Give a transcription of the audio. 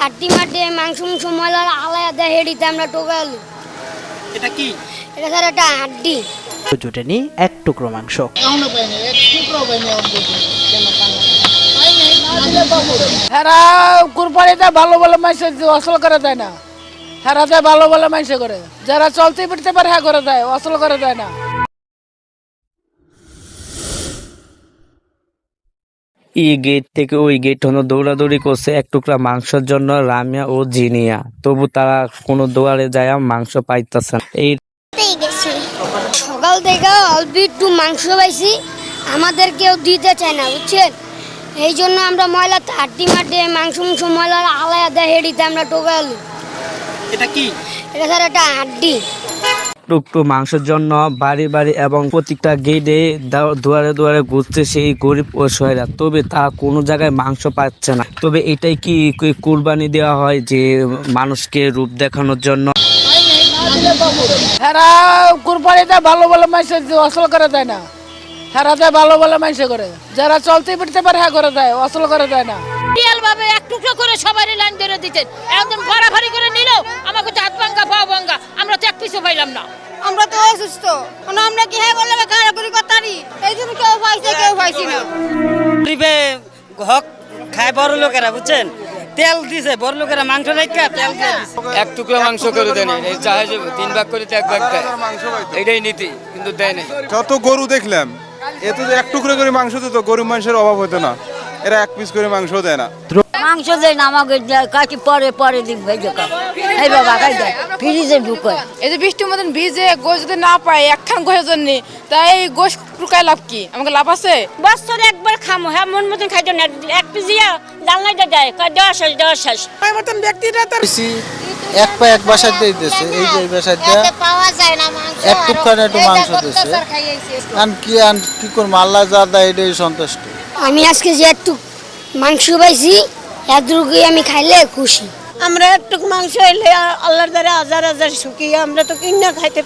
আটটি মাঠে মাংস ময়লা আলাদা হেডিতে আমরা টোকালু। এটা কি? এটা স্যার একটা হাড্ডি। জুটেনি এক টুকরো মাংস। হেরা কুরবানিতে ভালো ভালো মাংস অসল করে দেয় না। হেরাতে ভালো ভালো মাংস করে, যারা চলতে ফিরতে পারে হ্যাঁ করে দেয়, অসল করে দেয় না। এই গেট থেকে ওই গেট হলো দৌড়াদৌড়ি করছে এক টুকরা মাংসের জন্য রামিয়া ও জিনিয়া, তবু তারা কোনো দোয়ারে যায় মাংস পাইতেছে না। এই সকাল থেকে অল্প একটু মাংস পাইছি, আমাদের কেউ দিতে চায় না বুঝছেন। এই জন্য আমরা ময়লা আটটি মাঠে মাংস ময়লা আলাদা হেডিতে আমরা টোকালু। এটা কি? এটা স্যার একটা হাড্ডি। টুকটু মাংসের জন্য বাড়ি বাড়ি এবং প্রত্যেকটা গেটে দুয়ারে দুয়ারে ঘুরছে সেই গরিব অসহায়রা, তবে তা কোনো জায়গায় মাংস পাচ্ছে না। তবে এটাই কি কুরবানি দেওয়া হয় যে মানুষকে রূপ দেখানোর জন্য? হেরা কুরবানিতে ভালো ভালো মাংস অসল করে দেয় না। হেরাতে ভালো ভালো মাংস করে, যারা চলতে ফিরতে পারে হ্যাঁ করে দেয়, অসল করে দেয় না। রিয়াল ভাবে এক টুকরো করে সবারই লাইন ধরে দিতেন, একদম ভাড়াভাড়ি করে নিল আমাকে তো হাত ভাঙ্গা পা ভাঙ্গা, আমরা তো এক পিছু পাইলাম না। আমরা তো অসুস্থ, আমরা কি হ্যাঁ বললে কারাগুরি করতারি, এই জন্য কেউ পাইছে কেউ পাইছি না। গরিবে হক খায় বড় লোকেরা, বুঝছেন? তেল দিছে বড় লোকেরা, মাংস রাখা তেল দিয়ে দিছে। এক টুকরো মাংস করে দেয় নাই, চাহে যাবে 3 ভাগ করে 1 ভাগ দেয়, এটাই নীতি, কিন্তু দেয় নাই। যত গরু দেখলাম এতে তো এক টুকরো করে মাংস দিত, গরিব মানুষের অভাব হতো না। এরা এক পিস করে মাংস দেয় না। মাংস দেয় না আমাকে, কাকি পরে পরে দিন ভাই দোকান এই বাবা খাই দেয় ফ্রিজে ঢুকে। এই যে বৃষ্টির মতন ভিজে গোশ যদি না পাই একখান গোশের জন্য, তাই গোশ টুকায় লাভ কি? আমাকে লাভ আছে? বছরে একবার খামো, হ্যাঁ মন মতন খাইতো না, এক পিজিয়া জানলাইটা দেয়, দেওয়া শেষ দেওয়া শেষ। আমার মতন ব্যক্তিরা তো এক পা এক বাসায় দিয়ে দিয়েছে, এই যে বাসায়টা পাওয়া যায় না মাংস, এক টুকরা একটু মাংস দিয়েছে। কি করবো, আল্লাহ যা দেয় এটাই সন্তুষ্ট। আমি আজকে যে একটু মাংস পাইছি এতটুকুই আমি খাইলে খুশি। আমরা একটু মাংস এলে আল্লাহর দ্বারা হাজার হাজার সুখী, আমরা তো কিনা খাইতে